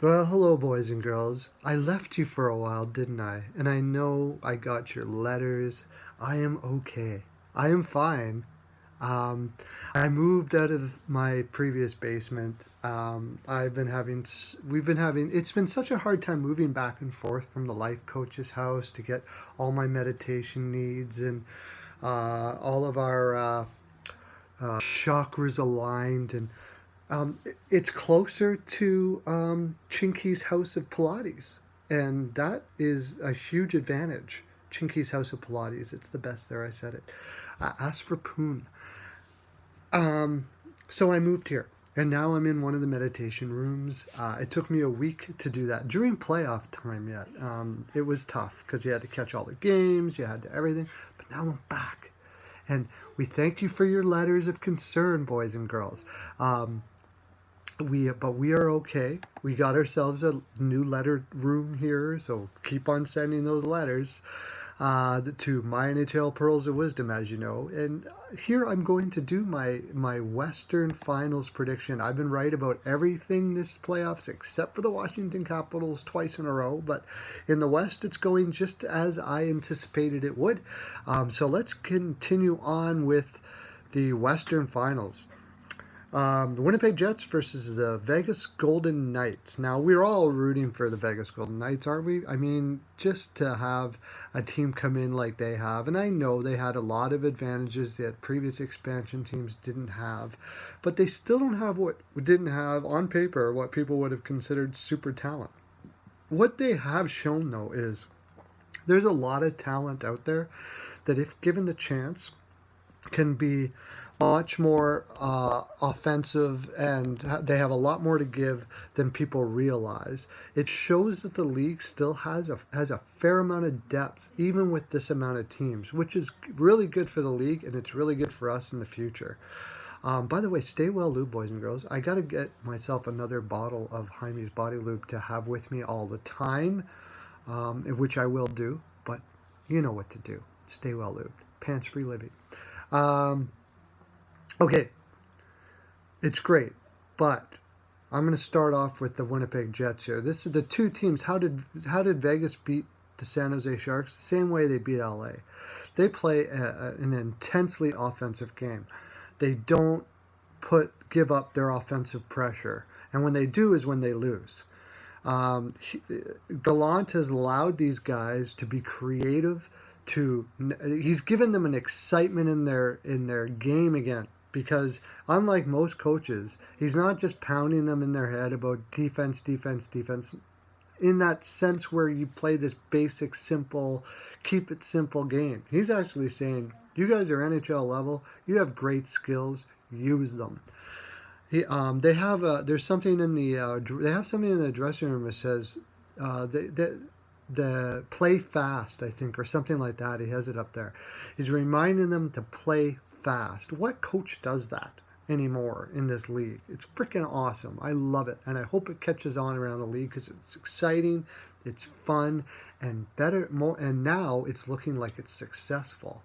Well, hello, boys and girls. I left you for a while, didn't I? And I know I got your letters. I am okay. I am fine. Um, I moved out of my previous basement. We've been having, it's been such a hard time moving back and forth from the life coach's house to get all my meditation needs and all of our chakras aligned. And it's closer to Chinky's House of Pilates, and that is a huge advantage. Chinky's House of Pilates, it's the best there. I said it. Ask for Poon. So I moved here, and now I'm in one of the meditation rooms. It took me a week to do that during playoff time. Yet it was tough because you had to catch all the games, you had to everything. But now I'm back, and we thank you for your letters of concern, boys and girls. We are okay. We got ourselves a new letter room here, so keep on sending those letters to my NHL Pearls of Wisdom, as you know. And here I'm going to do my Western Finals prediction. I've been right about everything this playoffs except for the Washington Capitals twice in a row, but in the West it's going just as I anticipated it would. So let's continue on with the Western Finals. The Winnipeg Jets versus the Vegas Golden Knights. Now, we're all rooting for the Vegas Golden Knights, aren't we? I mean, just to have a team come in like they have, and I know they had a lot of advantages that previous expansion teams didn't have, but they still didn't have on paper what people would have considered super talent. What they have shown, though, is there's a lot of talent out there that, if given the chance, can be much more offensive, and they have a lot more to give than people realize. It shows that the league still has a fair amount of depth, even with this amount of teams, which is really good for the league, and it's really good for us in the future. By the way, stay well lube, boys and girls. I got to get myself another bottle of Jaime's Body Lube to have with me all the time, which I will do, but you know what to do. Stay well lubed. Pants-free living. Okay, it's great, but I'm going to start off with the Winnipeg Jets here. This is the two teams. How did Vegas beat the San Jose Sharks? The same way they beat LA. They play an intensely offensive game. They don't give up their offensive pressure, and when they do is when they lose. Gallant has allowed these guys to be creative. He's given them an excitement in their game again. Because unlike most coaches, he's not just pounding them in their head about defense, defense, defense, in that sense where you play this basic, simple, keep it simple game. He's actually saying, you guys are NHL level, you have great skills, use them. They have something in the dressing room that says the play fast, I think, or something like that. He has it up there. He's reminding them to play fast. What coach does that anymore in this league? It's freaking awesome. I love it, and I hope it catches on around the league because it's exciting, it's fun, and now it's looking like it's successful.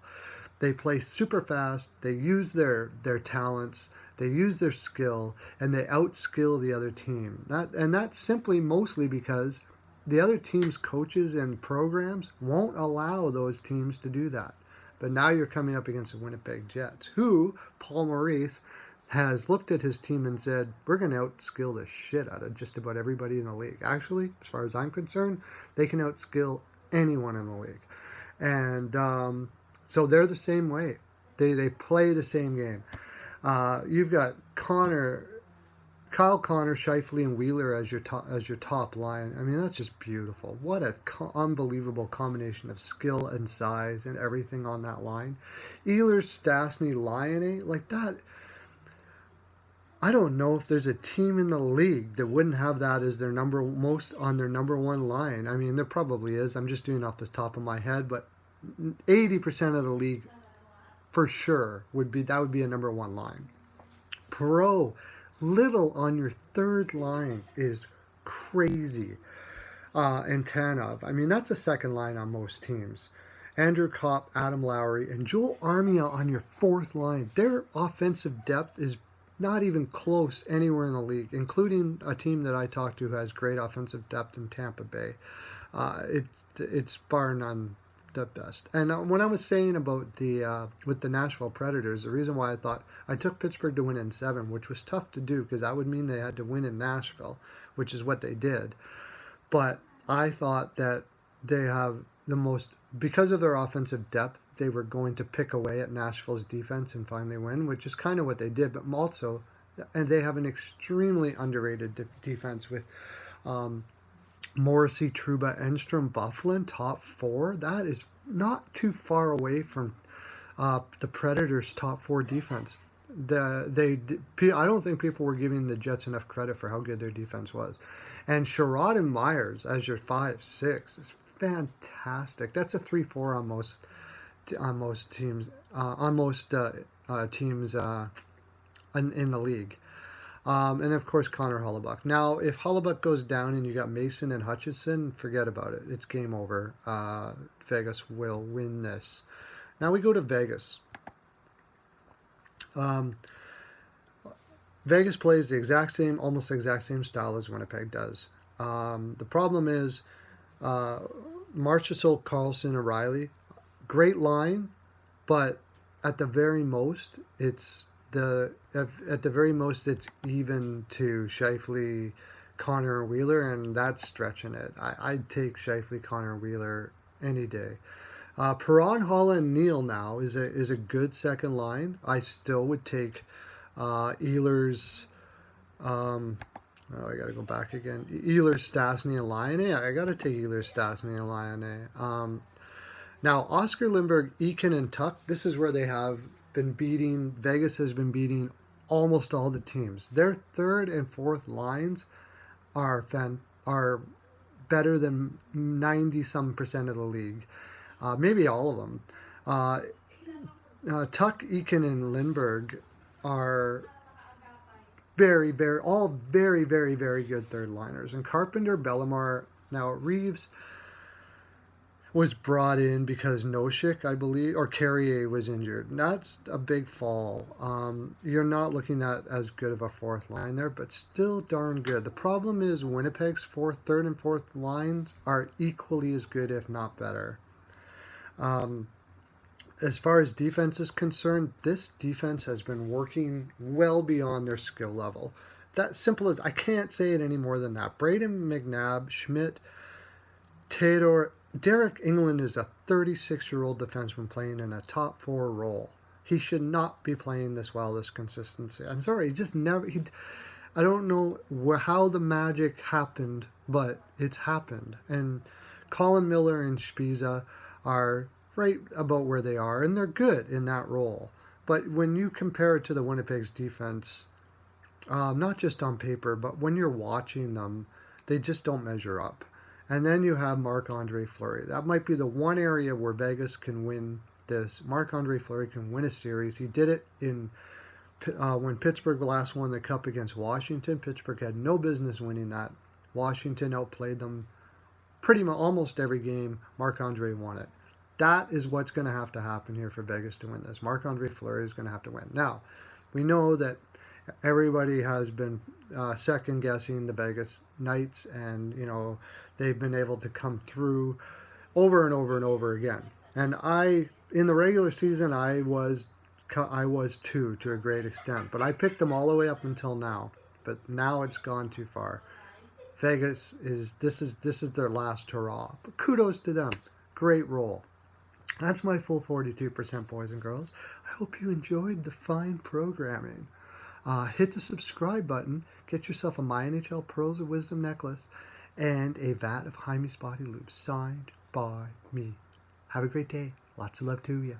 They play super fast, they use their talents, they use their skill, and they outskill the other team. That's simply mostly because the other team's coaches and programs won't allow those teams to do that. But now you're coming up against the Winnipeg Jets, who Paul Maurice has looked at his team and said, we're going to outskill the shit out of just about everybody in the league. Actually, as far as I'm concerned, they can outskill anyone in the league. And so they're the same way. They play the same game. You've got Kyle Connor, Scheifele, and Wheeler as your top line. I mean, that's just beautiful. What an unbelievable combination of skill and size and everything on that line. Ehlers, Stastny, Lyonnais, like that. I don't know if there's a team in the league that wouldn't have that as their number one line. I mean, there probably is. I'm just doing it off the top of my head, but 80% of the league for sure would be a number one line. Little on your third line is crazy. And Tanev, I mean, that's a second line on most teams. Andrew Kopp, Adam Lowry, and Joel Armia on your fourth line. Their offensive depth is not even close anywhere in the league, including a team that I talked to who has great offensive depth in Tampa Bay. It's bar none the best. And when I was saying about the with the Nashville Predators, the reason why I thought I took Pittsburgh to win in 7, which was tough to do because that would mean they had to win in Nashville, which is what they did. But I thought that they have the most, because of their offensive depth, they were going to pick away at Nashville's defense and finally win, which is kind of what they did. But also, and they have an extremely underrated defense with Morrissey, Trouba, Enstrom, Bufflin, top 4. That is not too far away from the Predators' top 4 defense. I don't think people were giving the Jets enough credit for how good their defense was. And Sherrod and Myers as your 5-6 is fantastic. That's a 3-4 on most teams in the league. And of course Connor Hellebuyck. Now, if Hellebuyck goes down and you got Mason and Hutchinson, forget about it. It's game over. Vegas will win this. Now we go to Vegas. Vegas plays almost the exact same style as Winnipeg does. The problem is Marchessault, Carlson, O'Reilly, great line, but at the very most, it's even to Scheifele, Connor, and Wheeler, and that's stretching it. I'd take Scheifele, Connor, and Wheeler any day. Perron, Holland, Neal now is a good second line. I still would take Ehlers. I got to go back again. Ehlers, Stastny, and Laine. I got to take Ehlers, Stastny, and Laine. Now, Oscar Lindbergh, Eakin, and Tuck, this is where they have been beating, Vegas has been beating almost all the teams. Their third and fourth lines are better than 90-some% of the league. Maybe all of them. Tuck, Eakin, and Lindbergh are very, very good third liners. And Carpenter, Bellemare, now Reeves was brought in because Noshik, I believe, or Carrier was injured. And that's a big fall. You're not looking at as good of a fourth line there, but still darn good. The problem is Winnipeg's third and fourth lines are equally as good, if not better. As far as defense is concerned, this defense has been working well beyond their skill level. That simple as, I can't say it any more than that. Braden McNabb, Schmidt, Theodore, Derek England is a 36-year-old defenseman playing in a top 4 role. He should not be playing this well, this consistency. I'm sorry, he just never. I don't know how the magic happened, but it's happened. And Colin Miller and Spiza are right about where they are, and they're good in that role. But when you compare it to the Winnipeg's defense, not just on paper, but when you're watching them, they just don't measure up. And then you have Marc-Andre Fleury. That might be the one area where Vegas can win this. Marc-Andre Fleury can win a series. He did it in when Pittsburgh last won the Cup against Washington. Pittsburgh had no business winning that. Washington outplayed them pretty much almost every game. Marc-Andre won it. That is what's going to have to happen here for Vegas to win this. Marc-Andre Fleury is going to have to win. Now, we know that everybody has been second-guessing the Vegas Knights, and, they've been able to come through over and over and over again. And in the regular season, I was too, to a great extent. But I picked them all the way up until now. But now it's gone too far. Vegas this is their last hurrah. But kudos to them. Great role. That's my full 42%, boys and girls. I hope you enjoyed the fine programming. Hit the subscribe button. Get yourself a My NHL Pearls of Wisdom necklace and a vat of Jaime's Body Lube signed by me. Have a great day. Lots of love to you.